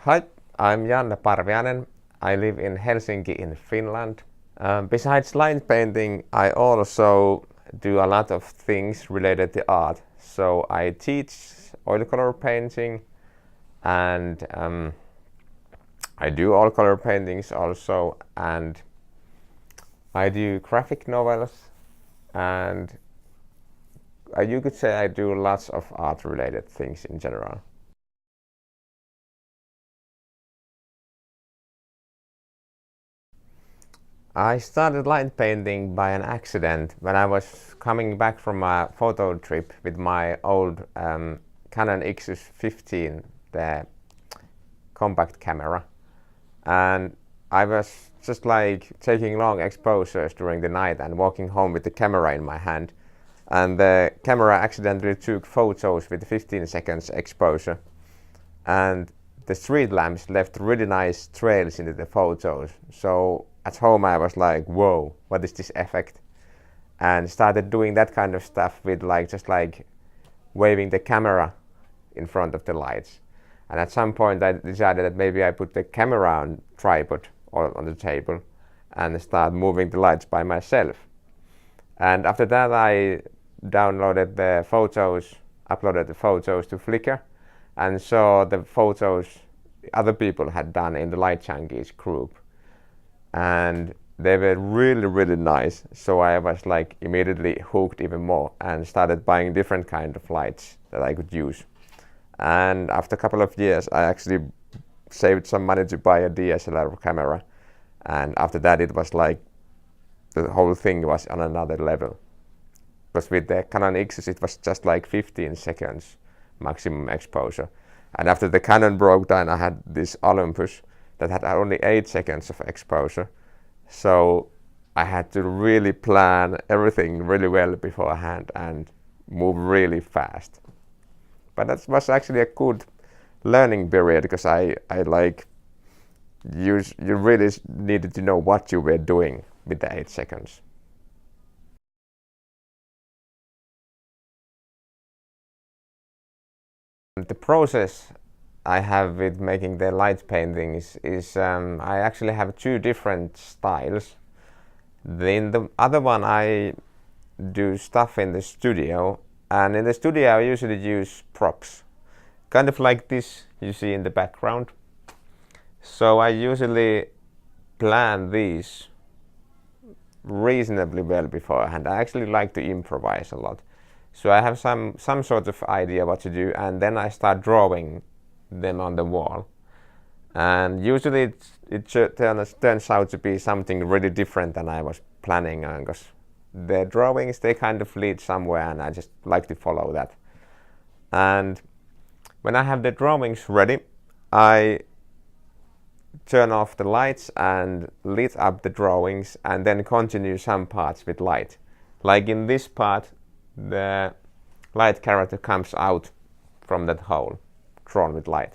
Hi, I'm Janne Parviainen. I live in Helsinki in Finland. Besides line painting, I also do a lot of things related to art. So I teach oil color painting and I do all color paintings also, and I do graphic novels, and you could say I do lots of art related things in general. I started line painting by an accident when I was coming back from a photo trip with my old Canon X15, the compact camera, and I was just like taking long exposures during the night and walking home with the camera in my hand, and the camera accidentally took photos with 15 seconds exposure, and the street lamps left really nice trails into the photos. So at home I was like, whoa, what is this effect? And started doing that kind of stuff with like just like waving the camera in front of the lights. And at some point I decided that maybe I put the camera on tripod or on the table and start moving the lights by myself. And after that I downloaded the photos, uploaded the photos to Flickr, and saw the photos other people had done in the Light Junkies group, and they were really nice. So I was like immediately hooked even more and started buying different kind of lights that I could use. And after a couple of years I actually saved some money to buy a DSLR camera, and after that it was like the whole thing was on another level. Because with the Canon X's it was just like 15 seconds maximum exposure. And after the Canon broke down, I had this Olympus that had only 8 seconds of exposure. So I had to really plan everything really well beforehand and move really fast. But that was actually a good learning period, because I like you really needed to know what you were doing with the 8 seconds. The process I have with making the light paintings is I actually have two different styles. In the other one I do stuff in the studio, and in the studio I usually use props, kind of like this you see in the background. So I usually plan these reasonably well beforehand. I actually like to improvise a lot. So I have some sort of idea what to do, and then I start drawing them on the wall. And usually it turns out to be something really different than I was planning on, because the drawings, they kind of lead somewhere and I just like to follow that. And when I have the drawings ready, I turn off the lights and lit up the drawings, and then continue some parts with light. Like in this part, the light character comes out from that hole drawn with light.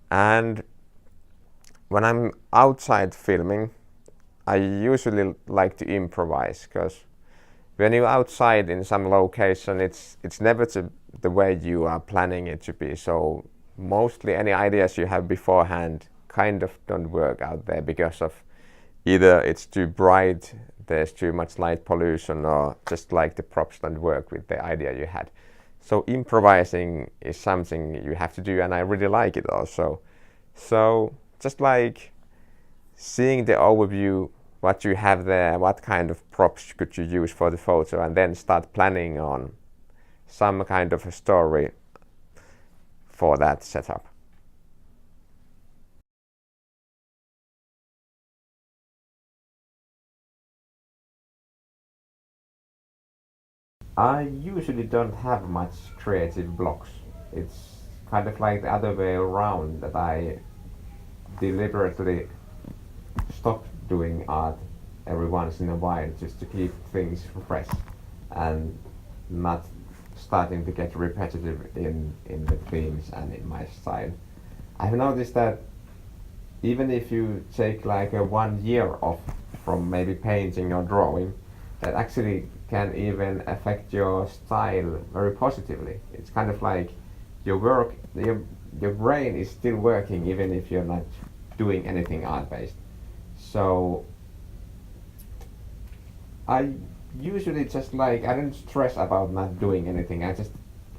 And when I'm outside filming, I usually like to improvise, because when you're outside in some location, it's never the way you are planning it to be. So mostly any ideas you have beforehand kind of don't work out there, because of either it's too bright, there's too much light pollution, or just like the props don't work with the idea you had. So improvising is something you have to do, and I really like it also. So just like seeing the overview, what you have there, what kind of props could you use for the photo, and then start planning on some kind of a story for that setup. I usually don't have much creative blocks. It's kind of like the other way around, that I deliberately stop doing art every once in a while just to keep things fresh and not starting to get repetitive in the themes and in my style. I've noticed that even if you take like a 1 year off from maybe painting or drawing, that actually can even affect your style very positively. It's kind of like your work, your brain is still working even if you're not doing anything art based. So I usually just like, I don't stress about not doing anything. I just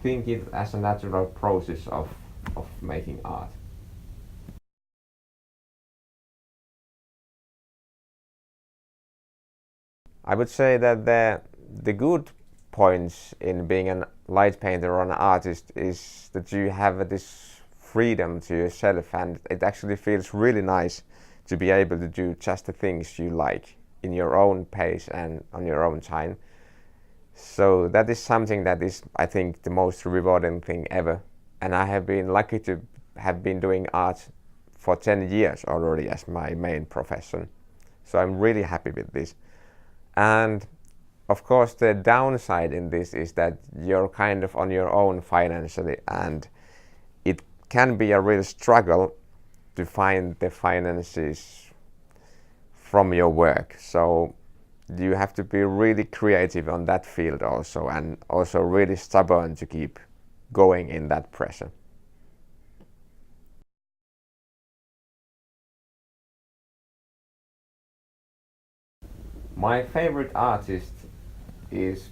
think it as a natural process of making art. I would say that the good points in being a light painter or an artist is that you have this freedom to yourself, and it actually feels really nice to be able to do just the things you like in your own pace and on your own time. So that is something that is, I think, the most rewarding thing ever. And I have been lucky to have been doing art for 10 years already as my main profession. So I'm really happy with this. And of course, the downside in this is that you're kind of on your own financially, and it can be a real struggle to find the finances from your work. So you have to be really creative on that field also, and also really stubborn to keep going in that pressure. My favorite artist is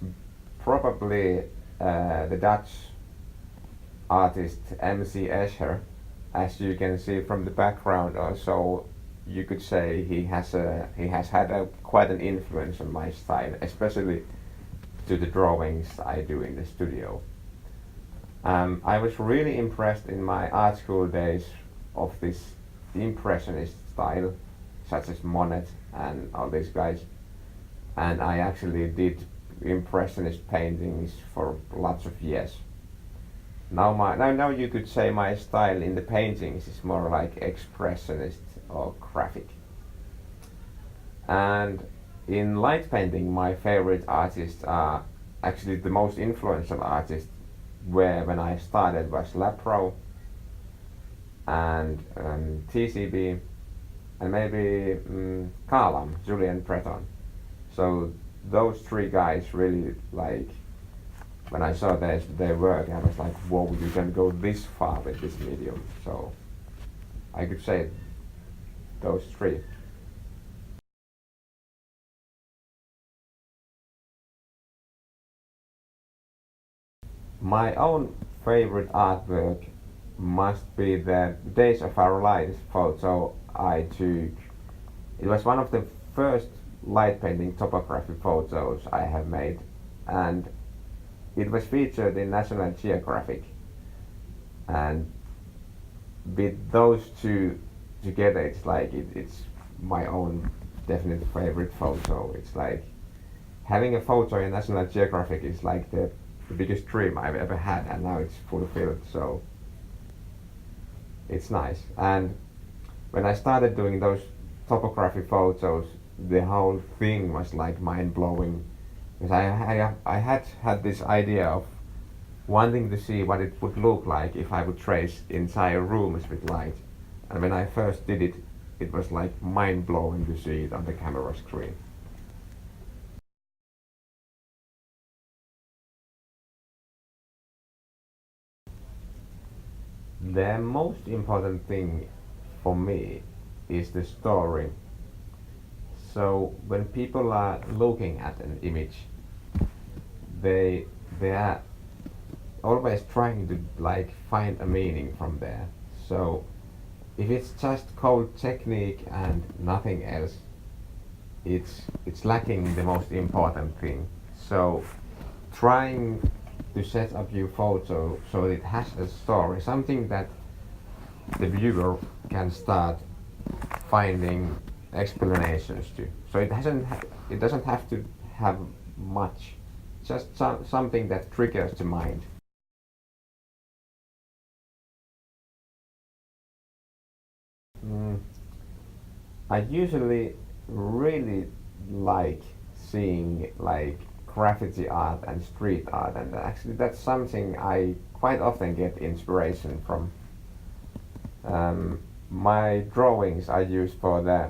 probably the Dutch artist MC Escher. As you can see from the background, also you could say he has had quite an influence on my style, especially to the drawings I do in the studio. I was really impressed in my art school days of this impressionist style, such as Monet and all these guys. And I actually did impressionist paintings for lots of years. Now you could say my style in the paintings is more like expressionist or graphic. And in light painting, my favorite artists are actually the most influential artists. Where when I started was Lapro and TCB and maybe Kalam, Julien Breton. So those three guys really, like, when I saw their work, I was like, whoa, you can go this far with this medium. So I could say those three. My own favorite artwork must be the Days of Our Lives photo I took. It was one of the first light painting topography photos I have made, and it was featured in National Geographic. And with those two together, it's like it's my own definite favorite photo. It's like having a photo in National Geographic is like the biggest dream I've ever had, and now it's fulfilled. So it's nice. And when I started doing those topography photos, the whole thing was like mind blowing. Because I had this idea of wanting to see what it would look like if I would trace entire rooms with light. And when I first did it, it was like mind blowing to see it on the camera screen. The most important thing for me is the story. So when people are looking at an image, they they are always trying to like find a meaning from there. So if it's just cold technique and nothing else, it's lacking the most important thing. So trying to set up your photo so it has a story, something that the viewer can start finding explanations to. So it doesn't have to have much, just something that triggers the mind. Mm, I usually really like seeing like graffiti art and street art, and actually that's something I quite often get inspiration from. My drawings I use for the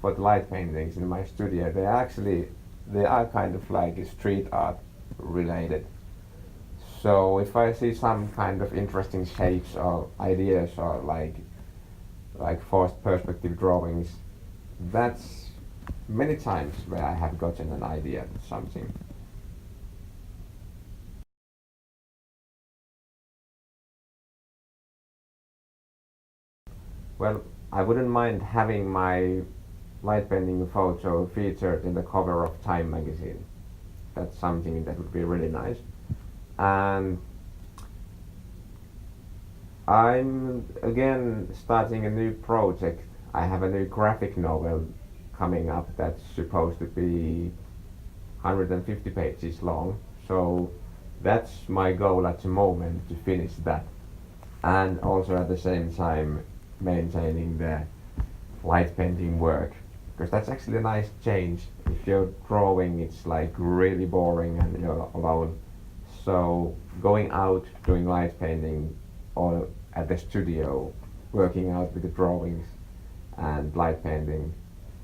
light paintings in my studio, they are kind of like street art related. So if I see some kind of interesting shapes or ideas or like forced perspective drawings, that's many times where I have gotten an idea to something. Well, I wouldn't mind having my light painting photo featured in the cover of Time magazine. That's something that would be really nice. And I'm again starting a new project. I have a new graphic novel coming up that's supposed to be 150 pages long. So that's my goal at the moment, to finish that. And also at the same time maintaining the light painting work, because that's actually a nice change. If you're drawing, it's like really boring and you're alone. So going out doing light painting or at the studio working out with the drawings and light painting,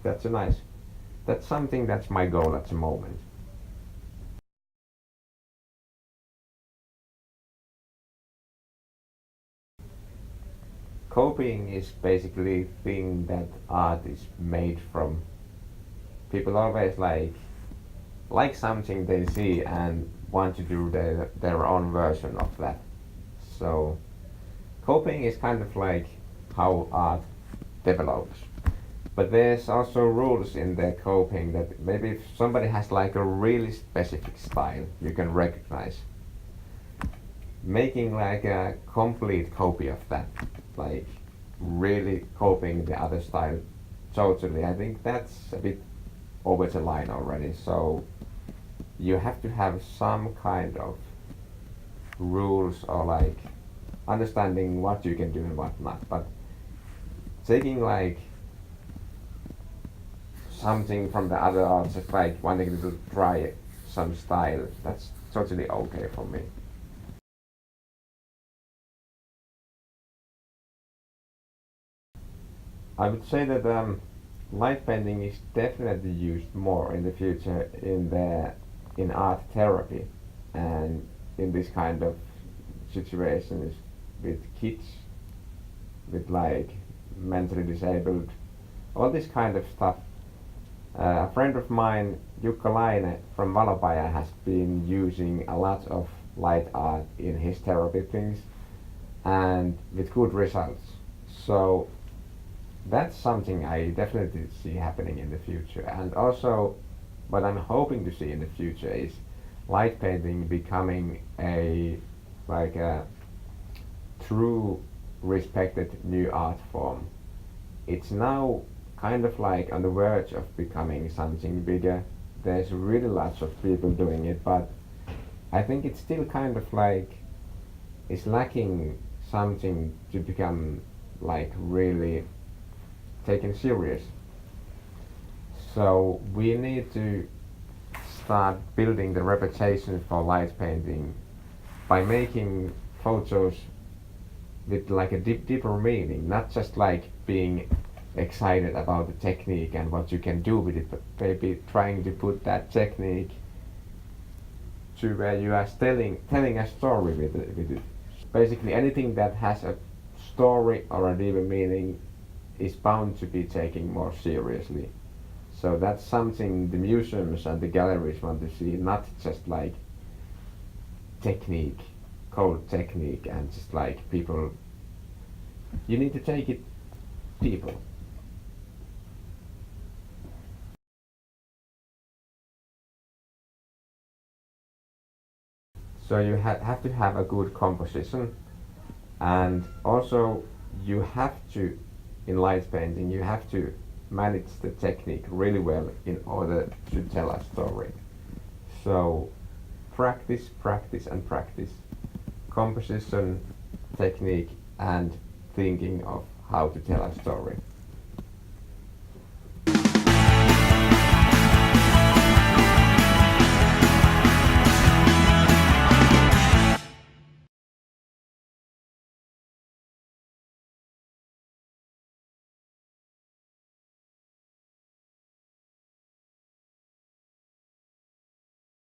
that's a nice, that's something that's my goal at the moment. Copying is basically a thing that art is made from. People always like something they see and want to do their own version of that. So copying is kind of like how art develops. But there's also rules in the copying that maybe if somebody has like a really specific style you can recognize. Making like a complete copy of that, like really copying the other style totally, I think that's a bit over the line already. So you have to have some kind of rules or like understanding what you can do and what not. But taking like something from the other arts, just like wanting to try some style, that's totally okay for me. I would say that light painting is definitely used more in the future in art therapy and in this kind of situations with kids, with like mentally disabled, all this kind of stuff. A friend of mine, Jukka Laine from Valopaja, has been using a lot of light art in his therapy things and with good results. So that's something I definitely see happening in the future. And also, what I'm hoping to see in the future is light painting becoming a true respected new art form. It's now kind of like on the verge of becoming something bigger. There's really lots of people doing it, but I think it's still kind of like it's lacking something to become like really taken serious. So we need to start building the reputation for light painting by making photos with like a deeper meaning, not just like being excited about the technique and what you can do with it, but maybe trying to put that technique to where you are telling a story with it. Basically anything that has a story or a deeper meaning is bound to be taken more seriously. So that's something the museums and the galleries want to see, not just like technique, cold technique, and just like people. You need to take it people. So you have to have a good composition, and also you have to, in light painting, you have to manage the technique really well in order to tell a story. So practice, practice, and practice. Composition, technique, and thinking of how to tell a story.